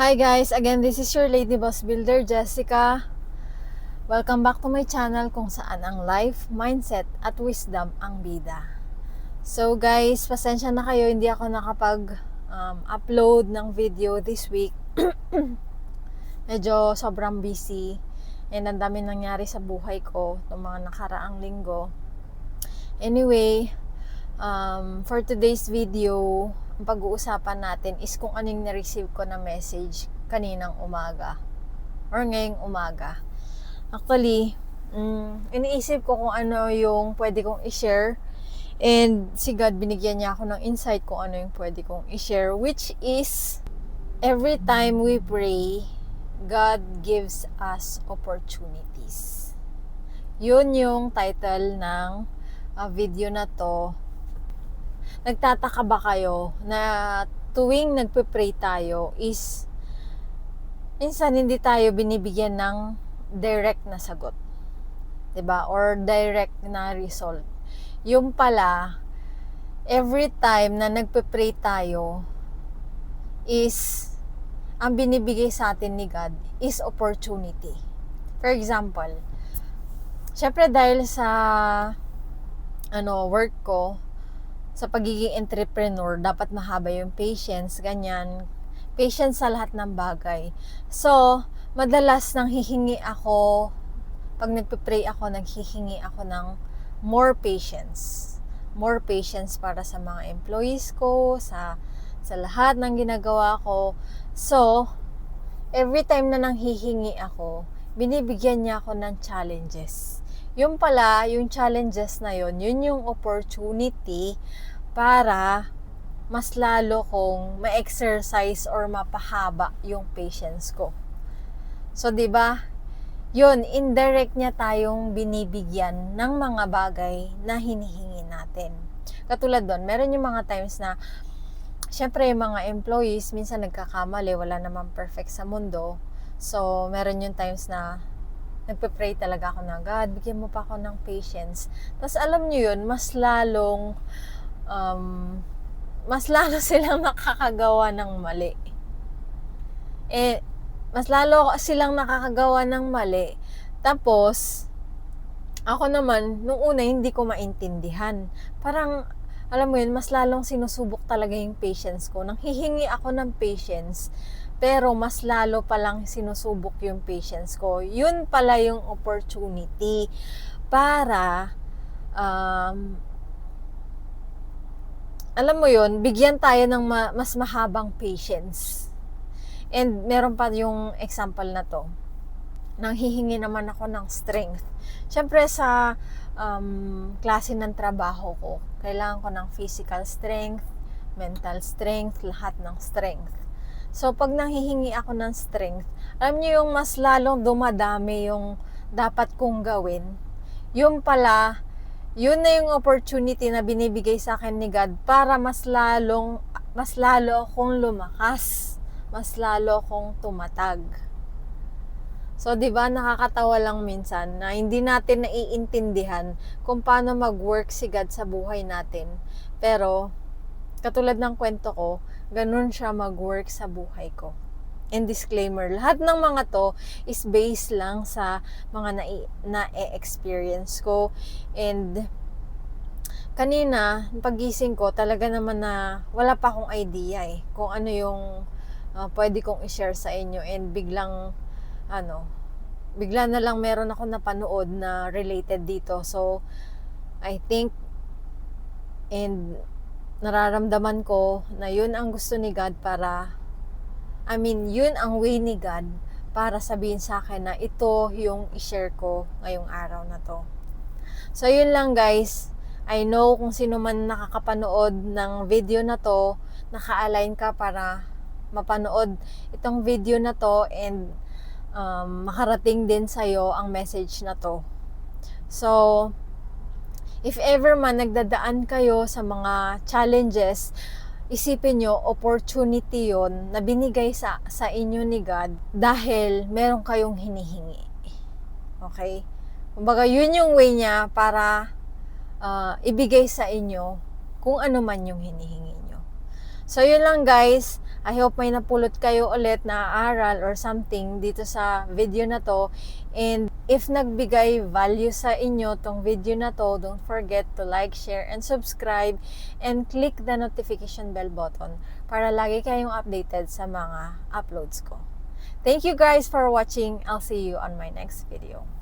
Hi guys, again this is your Lady Boss Builder, Jessica. Welcome back to my channel kung saan ang life, mindset at wisdom ang bida. So guys, pasensya na kayo, hindi ako nakapag-upload ng video this week. Medyo sobrang busy and ang dami nangyari sa buhay ko itong mga nakaraang linggo. Anyway, for today's video, ang pag-uusapan natin is kung anong na-receive ko na message kaninang umaga or ngayong umaga. Actually, iniisip ko kung ano yung pwede kong i-share, and si God binigyan niya ako ng insight kung ano yung pwede kong i-share, which is every time we pray, God gives us opportunities. Yun yung title ng video na to. Nagtataka ba kayo na tuwing nagpe-pray tayo is minsan hindi tayo binibigyan ng direct na sagot, 'di ba? Or direct na result. Yung pala, every time na nagpe-pray tayo is ang binibigay sa atin ni God is opportunity. For example, syempre dahil sa work ko, sa pagiging entrepreneur, dapat mahaba yung patience, ganyan. Patience sa lahat ng bagay. So, madalas nang hihingi ako, pag nagpe-pray ako, naghihingi ako ng more patience. More patience para sa mga employees ko, sa lahat ng ginagawa ko. So, every time na nanghihingi ako, binibigyan niya ako ng challenges. Yung pala, yung challenges na yun yung opportunity para mas lalo kong ma-exercise or mapahaba yung patience ko. So, 'di ba? Yun, indirect niya tayong binibigyan ng mga bagay na hinihingi natin. Katulad doon, meron yung mga times na syempre yung mga employees minsan nagkakamali, wala namang perfect sa mundo. So, meron yung times na nagpe-pray talaga ako na, God, bigyan mo pa ako ng patience. Tapos alam niyo yun, mas lalo silang nakakagawa ng mali. Mas lalo silang nakakagawa ng mali. Tapos, ako naman, nung una, hindi ko maintindihan. Parang, alam mo yun, mas lalong sinusubok talaga yung patience ko. Nang hihingi ako ng patience, pero mas lalo palang sinusubok yung patience ko. Yun pala yung opportunity para alam mo yun, bigyan tayo ng mas mahabang patience. And meron pa yung example na to. Nang hihingi naman ako ng strength. Siyempre sa klase ng trabaho ko, kailangan ko ng physical strength, mental strength, lahat ng strength. So, pag nanghihingi ako ng strength, alam niyo yung mas lalong dumadami yung dapat kong gawin. Yung pala, yun na yung opportunity na binibigay sa akin ni God para mas lalo akong lumakas, mas lalo akong tumatag. So, 'di ba, nakakatawa lang minsan na hindi natin naiintindihan kung paano mag-work si God sa buhay natin. Pero katulad ng kwento ko, ganun siya mag-work sa buhay ko. And disclaimer, lahat ng mga to is based lang sa mga na-experience ko. And kanina, pagising ko, talaga naman na wala pa akong idea kung ano yung pwede kong i-share sa inyo. And bigla na lang meron ako napanood na related dito. So, I think and nararamdaman ko na yun ang gusto ni God yun ang way ni God para sabihin sa akin na ito yung i-share ko ngayong araw na to. So, yun lang guys. I know kung sino man nakakapanood ng video na to, naka-align ka para mapanood itong video na to and makarating din sa'yo ang message na to. So, if ever man nagdadaan kayo sa mga challenges, isipin nyo, opportunity yon na binigay sa inyo ni God dahil meron kayong hinihingi. Okay? Kumbaga, yun yung way niya para ibigay sa inyo kung ano man yung hinihingi nyo. So, yun lang guys. I hope may napulot kayo ulit na aral or something dito sa video na to. And if nagbigay value sa inyo tong video na to, don't forget to like, share, and subscribe. And click the notification bell button para lagi kayong updated sa mga uploads ko. Thank you guys for watching. I'll see you on my next video.